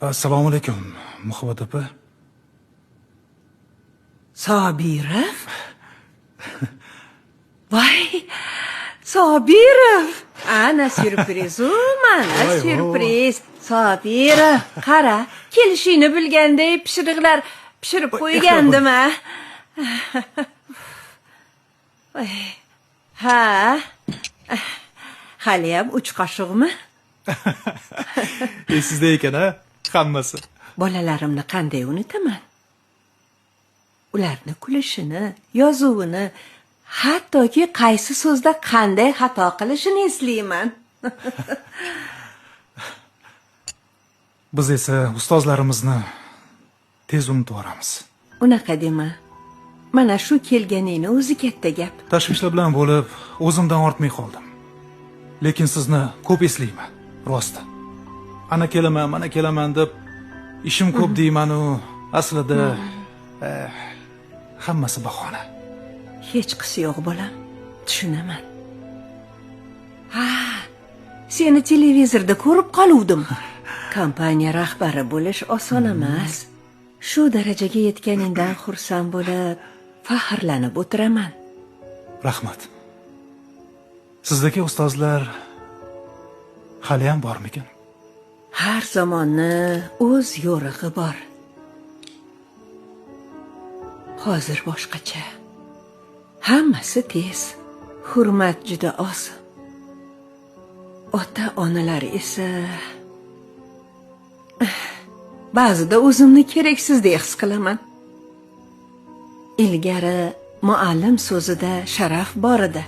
Assalomu alaykum, Muhabbat opa. Sobirov? Voy, Sobirov! Ana syurprizu, mana syurpriz. Sobirov, qara, kelishingni bilganday pishiriqlar pishirib qo'ygandim a. Ha. Haliyam 3 qoshiqmi? Sizda ekan ha, hammasi. Bolalarimni qanday unutaman? Ularni kulishini, yozuvini, hattoki qaysi so'zda qanday xato qilishini eslayman. Biz esa ustozlarimizni tez unutib yuboramiz. Unaqa dema. Mana shu kelganingni o'zi katta gap. Tashvishlar bilan bo'lib, o'zimdan ortmay qoldim. Lekin sizni ko'p eslayman, rosti. Ana kelaman, mana kelaman deb ishim ko'p deyman-u, aslida hammasi bahona. Hech qisi yo'q bolam, tushunaman. Ha, seni televizorda ko'rib qoluvdim. Kompaniya rahbari bo'lish oson emas. Shu darajaga yetganingdan xursand bo'lib, faxrlanib o'tiraman. Rahmat. Sizdagi ustozlar hali ham bormikan? Har zamonni o'z yo'rig'i bor. Hozir boshqacha. Hammasi tez. Hurmat juda oz. Ota-onalar esa ba'zida o'zimni keraksizdek his qilaman. Ilgari muallim so'zida sharaf bor edi.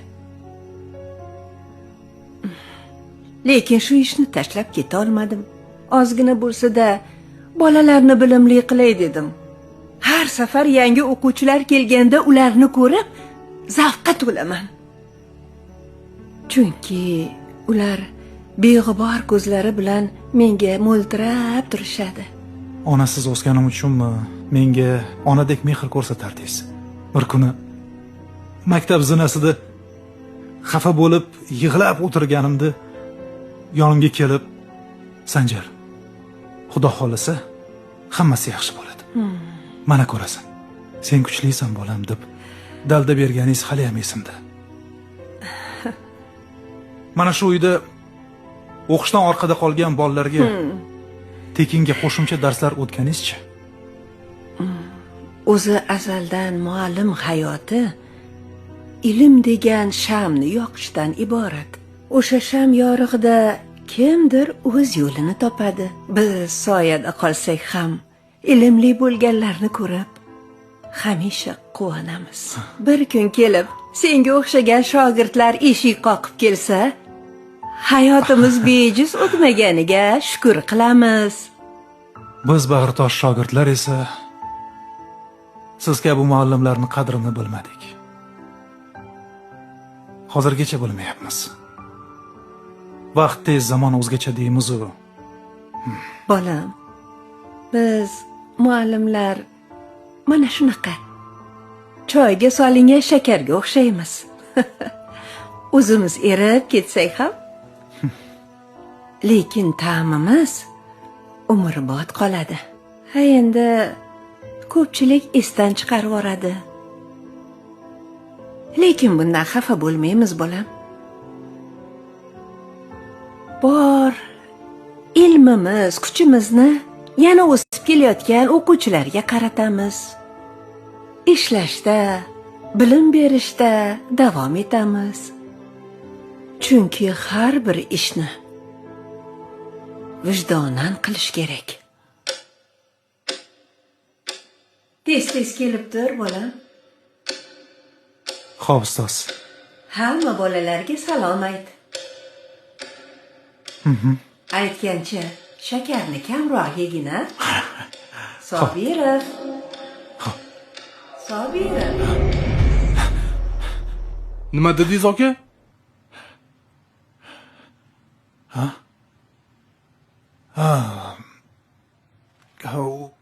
Lekin shu ishni tashlab keta olmadim. Ozgina bo'lsa-da bolalarni bilimli qilay dedim. Har safar yangi o'quvchilar kelganda ularni ko'rib zavqqa to'laman. Chunki ular beg'ubor ko'zlari bilan menga mo'ltirab turishadi. Onasiz o'sganim uchunmi menga onadek mehr ko'rsatardingiz? Bir kuni maktab zinasida xafa bo'lib yig'lab o'tirganimda yonimga kelib, Sanjar, Xudo xolasa hammasi yaxshi bo'ladi. Mana ko'rasan, sen kuchlisan bolam deb dalda berganingiz hali ham esimda. Mana shu uyda o'qishdan orqada qolgan bolalarga tekinga qo'shimcha darslar o'tganingizchi? O'zi azaldan muallim hayoti ilm degan shamni yoqishdan iborat. O'sha sham yorug'ida kimdir o'z yo'lini topadi. Biz soyada qolsak ham ilmli bo'lganlarni ko'rib hamisha quvonamiz. Bir kun kelib, senga o'xshagan shogirdlar eshik qoqib kelsa, hayotimiz bejiz o'tmaganiga shukr qilamiz. Biz bag'ritosh shogirdlar esa siz kabi muallimlarning qadrini bilmadik. Hozirgacha bilmayapmiz. Vaqt tez, zamon o'zgacha deymiz-u. Bolam, biz muallimlar mana shunaqa. Choyga solingan shakarga o'xshaymiz. O'zimiz erib ketsak ham, lekin ta'mimiz umrbod qoladi. Ha, endi ko'pchilik esdan chiqarib yuboradi. Lekin bundan xafa bo'lmaymiz, bolam. Bor ilmimiz, kuchimizni yana o'sib kelayotgan o'quvchilarga qaratamiz. Ishlashda, bilim berishda davom etamiz. Chunki har bir ishni vijdonan qilish kerak. Tez-tez kelib tur, bolam. Xo'p, ustoz. Hamma bolalarga salom ayt. Aytgancha, shakarni kamroq yegin, a? Sobirov. Sobirov. Nima dedingiz, aka?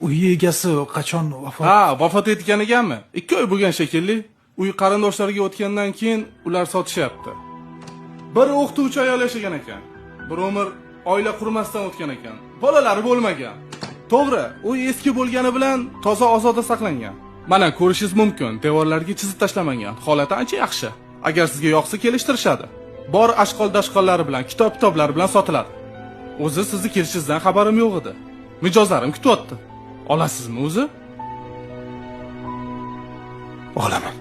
Uy egasi qachon vafot? Ha, vafot etgan ekanmi? 2 oy bo'lgan shekilli. Uy qarindoshlariga o'tgandan keyin ular sotishyapti. Biri o'qituvchi ayol yashagan ekan. Bir umr oila qurmasdan o'tgan ekan. Bolalari bo'lmagan. To'g'ri, u eski bo'lgani bilan toza ozoda saqlangan. Mana ko'rishingiz mumkin, devorlarga chizib tashlamangan. Holati ancha yaxshi. Agar sizga yoqsa kelishtirishadi. Bor ashqol-dashqollari bilan, kitob-kitoblar bilan sotiladi. O'zi sizni kelishingizdan xabarim yo'q edi. Mijozlarim kutyapti. Olasizmi o'zi? Olaman.